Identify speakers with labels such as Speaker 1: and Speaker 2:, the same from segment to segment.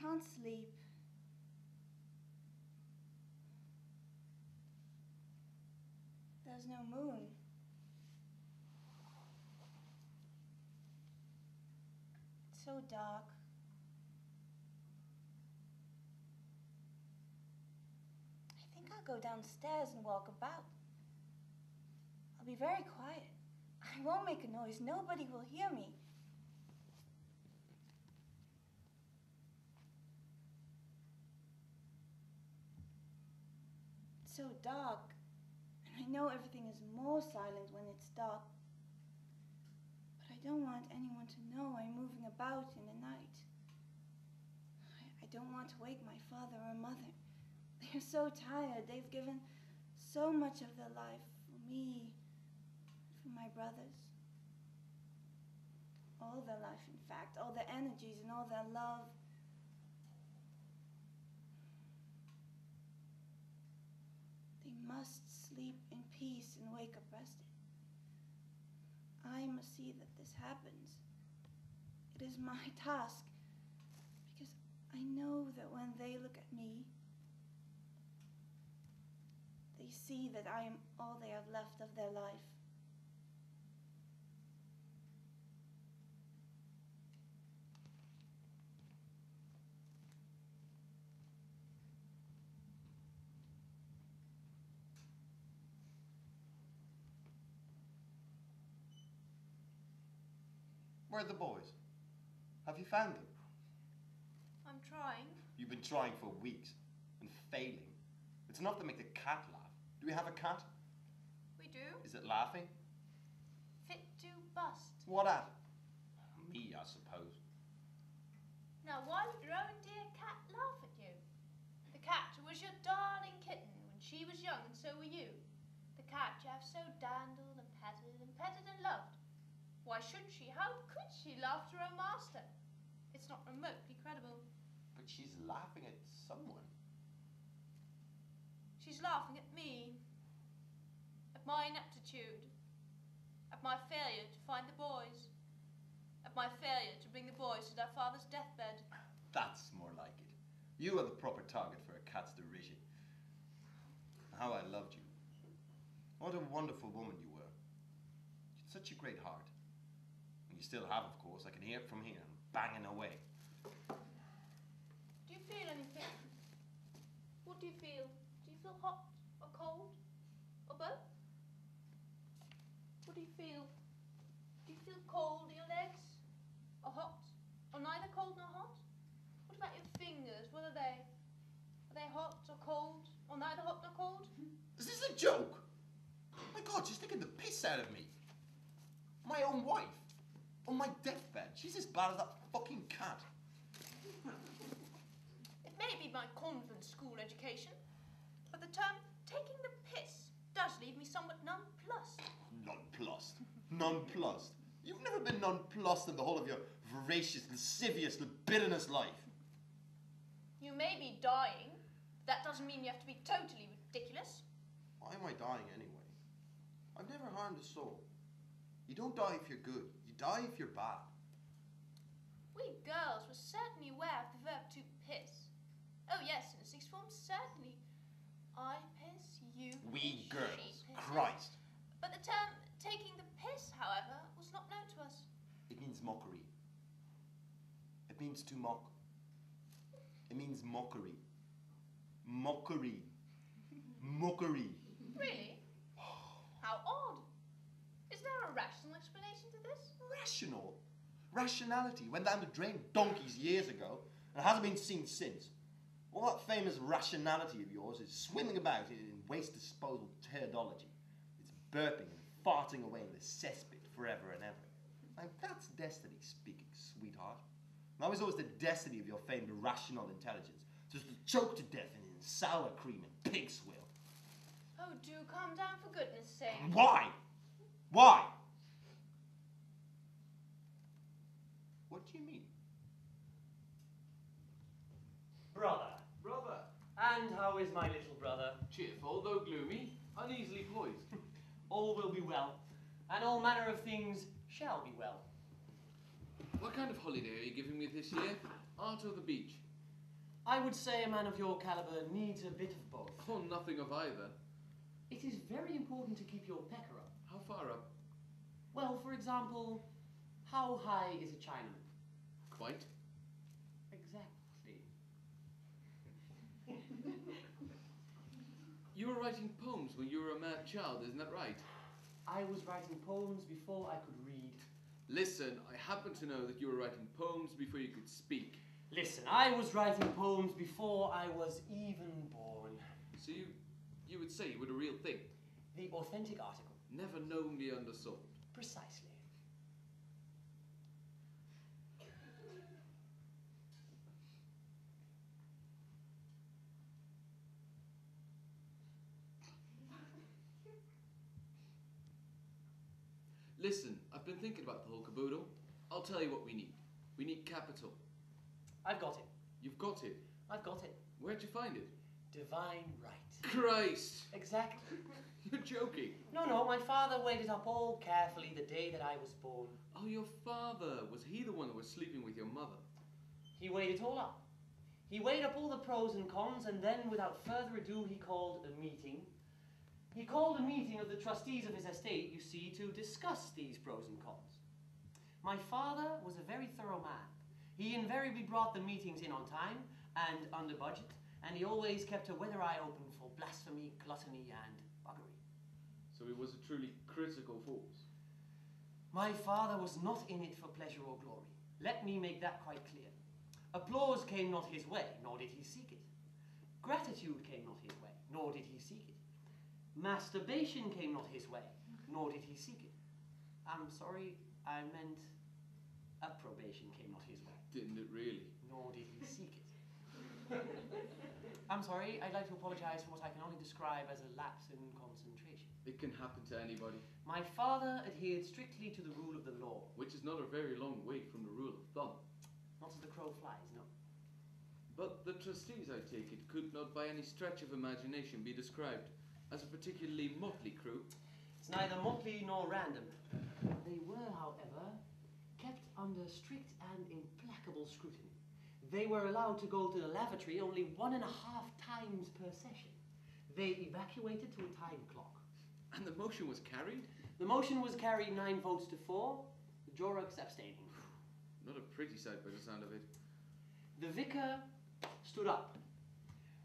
Speaker 1: can't sleep. There's no moon. It's so dark. I think I'll go downstairs and walk about. I'll be very quiet. I won't make a noise. Nobody will hear me. It's so dark, and I know everything is more silent when it's dark. But I don't want anyone to know I'm moving about in the night. I don't want to wake my father or mother. They're so tired. They've given so much of their life for me, for my brothers. All their life, in fact, all their energies and all their love. They must sleep in peace and wake up rested. I must see that this happens. It is my task, because I know that when they look at me, they see that I am all they have left of their life.
Speaker 2: Where are the boys? Have you found them?
Speaker 3: I'm trying.
Speaker 2: You've been trying for weeks and failing. It's enough to make the cat laugh. Do we have a cat?
Speaker 3: We do.
Speaker 2: Is it laughing?
Speaker 3: Fit to bust.
Speaker 2: What at? Me, I suppose.
Speaker 3: Now, why would your own dear cat laugh at you? The cat was your darling kitten when she was young, and so were you. The cat you have so dandled and petted and loved. Why should she? How could she laugh to her master? It's not remotely credible.
Speaker 2: But she's laughing at someone.
Speaker 3: She's laughing at me. At my ineptitude. At my failure to find the boys. At my failure to bring the boys to their father's deathbed.
Speaker 2: That's more like it. You are the proper target for a cat's derision. How I loved you. What a wonderful woman you were. You had such a great heart. And you still have, of course. I can hear it from here, banging away.
Speaker 3: Do you feel anything? What do you feel? Do you feel hot or cold? Or both? What do you feel? Do you feel cold in your legs? Or hot? Or neither cold nor hot? What about your fingers? What are they? Are they hot or cold? Or neither hot nor cold?
Speaker 2: Is this a joke? My God, she's taking the piss out of me. My own wife. On my deathbed. She's as bad as that fucking cat.
Speaker 3: It may be my convent school education, but the term taking the piss does leave me somewhat nonplussed.
Speaker 2: Nonplussed. Nonplussed. You've never been nonplussed in the whole of your voracious, lascivious, libidinous life.
Speaker 3: You may be dying, but that doesn't mean you have to be totally ridiculous.
Speaker 2: Why am I dying anyway? I've never harmed a soul. You don't die if you're good. You die if you're bad.
Speaker 3: We girls were certainly aware of the verb to piss. Oh yes, in the sixth form, certainly. I piss, you piss,
Speaker 2: We
Speaker 3: she
Speaker 2: girls.
Speaker 3: pisses.
Speaker 2: Christ.
Speaker 3: But the term taking the piss, however, was not known to us.
Speaker 2: It means mockery. It means to mock. It means mockery. Mockery. Mockery.
Speaker 3: Really? How odd. Is there a rational explanation to this?
Speaker 2: Rational. Rationality went down the drain donkeys years ago and hasn't been seen since. All that famous rationality of yours is swimming about in waste disposal teardology. It's burping and farting away in the cesspit forever and ever. Now that's destiny speaking, sweetheart. That was always the destiny of your famed rational intelligence, just to choke to death in sour cream and pig swill.
Speaker 3: Oh, do calm down for goodness sake.
Speaker 2: Why? Why? What do you mean?
Speaker 4: Brother.
Speaker 5: Brother,
Speaker 4: And how is my little brother?
Speaker 5: cheerful though gloomy, uneasily poised.
Speaker 4: All will be well, and all manner of things shall be well.
Speaker 5: What kind of holiday are you giving me this year? Art or the beach?
Speaker 4: I would say a man of your caliber needs a bit of both.
Speaker 5: Oh, nothing of either.
Speaker 4: It is very important to keep your pecker up.
Speaker 5: How far up?
Speaker 4: Well, for example, how high is a Chinaman?
Speaker 5: Quite.
Speaker 4: Exactly.
Speaker 5: You were writing poems when you were a mad child, isn't that right?
Speaker 4: I was writing poems before I could read.
Speaker 5: Listen, I happen to know that you were writing poems before you could speak.
Speaker 4: Listen, I was writing poems before I was even born.
Speaker 5: So you would say you were the real thing?
Speaker 4: The authentic article.
Speaker 5: Never known the undersold.
Speaker 4: Precisely.
Speaker 5: Listen, I've been thinking about the whole caboodle. I'll tell you what we need. We need capital.
Speaker 4: I've got it.
Speaker 5: You've got it.
Speaker 4: I've got it.
Speaker 5: Where'd you find it?
Speaker 4: Divine right.
Speaker 5: Christ!
Speaker 4: Exactly.
Speaker 5: You're joking.
Speaker 4: No, my father weighed it up all carefully the day that I was born.
Speaker 5: Oh, your father. Was he the one who was sleeping with your mother?
Speaker 4: He weighed it all up. He weighed up all the pros and cons, and then, without further ado, he called a meeting. He called a meeting of the trustees of his estate, you see, to discuss these pros and cons. My father was a very thorough man. He invariably brought the meetings in on time and under budget, and he always kept a weather eye open for blasphemy, gluttony, and buggery.
Speaker 5: So he was a truly critical force.
Speaker 4: My father was not in it for pleasure or glory. Let me make that quite clear. Applause came not his way, nor did he seek it. Gratitude came not his way, nor did he seek it. Masturbation came not his way, nor did he seek it. I'm sorry, I meant approbation came not his way.
Speaker 5: Didn't it really?
Speaker 4: Nor did he seek it. I'm sorry, I'd like to apologise for what I can only describe as a lapse in concentration.
Speaker 5: It can happen to anybody.
Speaker 4: My father adhered strictly to the rule of the law.
Speaker 5: Which is not a very long way from the rule of thumb.
Speaker 4: Not as the crow flies, no.
Speaker 5: But the trustees, I take it, could not by any stretch of imagination be described as a particularly motley crew.
Speaker 4: It's neither motley nor random. They were, however, kept under strict and implacable scrutiny. They were allowed to go to the lavatory only 1.5 times per session. They evacuated to a time clock.
Speaker 5: And the motion was carried?
Speaker 4: The motion was carried 9 votes to 4, the Jorrocks abstaining.
Speaker 5: Not a pretty sight by the sound of it.
Speaker 4: The vicar stood up,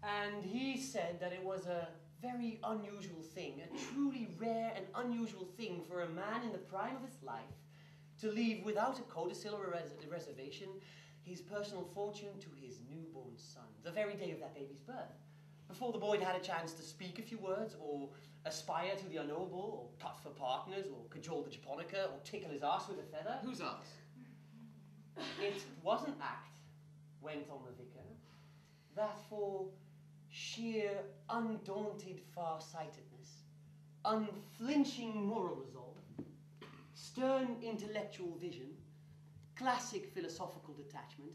Speaker 4: and he said that it was a very unusual thing, a truly rare and unusual thing for a man in the prime of his life to leave without a codicil or a reservation his personal fortune to his newborn son, the very day of that baby's birth, before the boy had had a chance to speak a few words, or aspire to the unknowable, or cut for partners, or cajole the japonica, or tickle his arse with a feather.
Speaker 5: Whose ass?
Speaker 4: It was an act, went on the vicar, that for sheer undaunted farsightedness, unflinching moral resolve, stern intellectual vision, classic philosophical detachment,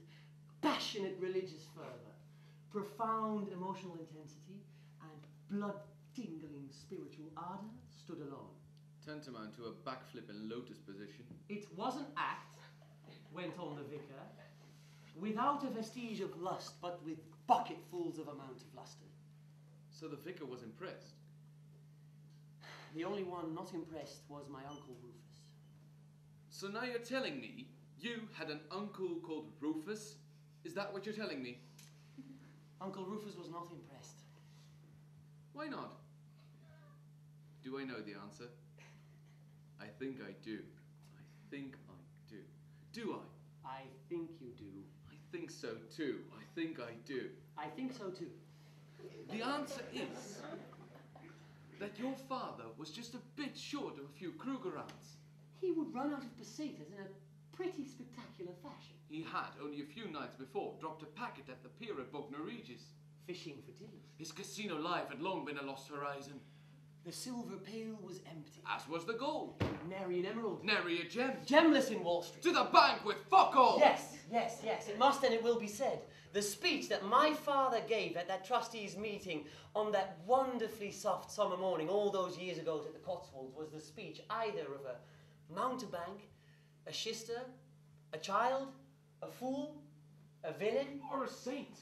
Speaker 4: passionate religious fervour, profound emotional intensity, and blood-tingling spiritual ardour stood alone.
Speaker 5: Tantamount to a backflip in lotus position.
Speaker 4: It was an act, went on the vicar, without a vestige of lust, but with bucketfuls of amount of lustre.
Speaker 5: So the vicar was impressed.
Speaker 4: The only one not impressed was my Uncle Rufus.
Speaker 5: So now you're telling me you had an uncle called Rufus? Is that what you're telling me?
Speaker 4: Uncle Rufus was not impressed.
Speaker 5: Why not? Do I know the answer? I think I do. I think I do. Do I?
Speaker 4: I think you do.
Speaker 5: I think so too. I think I do.
Speaker 4: I think so too.
Speaker 5: The answer is that your father was just a bit short of a few Krugerrands.
Speaker 4: He would run out of pesetas in a pretty spectacular fashion.
Speaker 5: He had, only a few nights before, dropped a packet at the pier at Bognor Regis.
Speaker 4: Fishing for dinners.
Speaker 5: His casino life had long been a lost horizon.
Speaker 4: The silver pail was empty.
Speaker 5: As was the gold.
Speaker 4: Nary an emerald.
Speaker 5: Nary a gem.
Speaker 4: Gemless in Wall Street.
Speaker 5: To the bank with fuck all!
Speaker 4: Yes, it must and it will be said. The speech that my father gave at that trustees' meeting on that wonderfully soft summer morning all those years ago at the Cotswolds was the speech either of a mountebank, a shister, a child, a fool, a villain,
Speaker 5: Or a saint.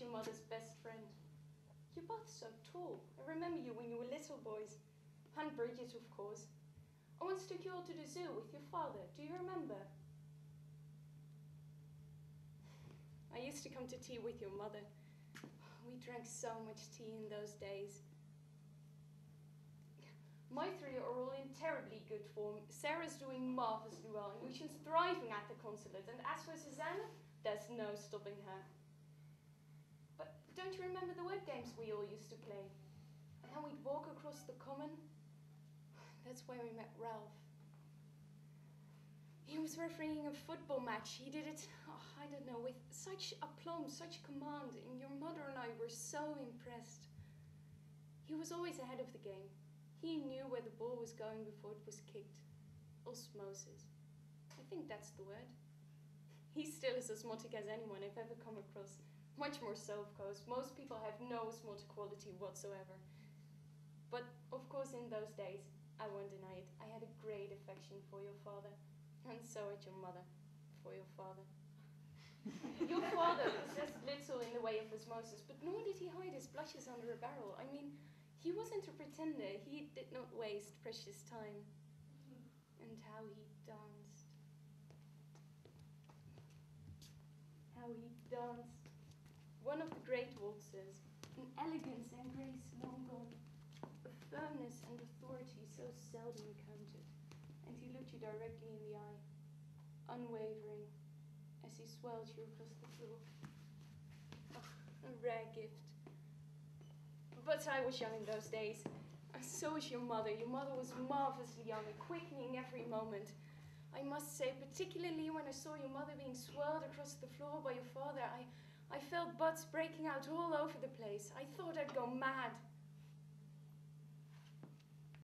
Speaker 6: your mother's best friend. You're both so tall. I remember you when you were little boys. And Bridget, of course. I once took you all to the zoo with your father. Do you remember? I used to come to tea with your mother. We drank so much tea in those days. My three are all in terribly good form. Sarah's doing marvellously well, and Lucian's thriving at the consulate. And as for Susanna, there's no stopping her. But don't you remember the word games we all used to play? And how we'd walk across the common? That's where we met Ralph. He was refereeing a football match. He did it, I don't know, with such aplomb, such command, and your mother and I were so impressed. He was always ahead of the game. He knew where the ball was going before it was kicked. Osmosis. I think that's the word. He still is osmotic as anyone I've ever come across. Much more so, of course. Most people have no osmotic quality whatsoever. But, of course, in those days, I won't deny it, I had a great affection for your father. And so had your mother for your father. Your father possessed little in the way of osmosis, but nor did he hide his blushes under a barrel. I mean, he wasn't a pretender. He did not waste precious time. And how he danced. How he danced. One of the great waltzers. An elegance and grace long gone. A firmness and authority so seldom encountered. And he looked you directly in the eye, unwavering, as he swelled you across the floor. Oh, a rare gift. But I was young in those days, and so was your mother. Your mother was marvelously young, quickening every moment. I must say, particularly when I saw your mother being swirled across the floor by your father, I felt butts breaking out all over the place. I thought I'd go mad.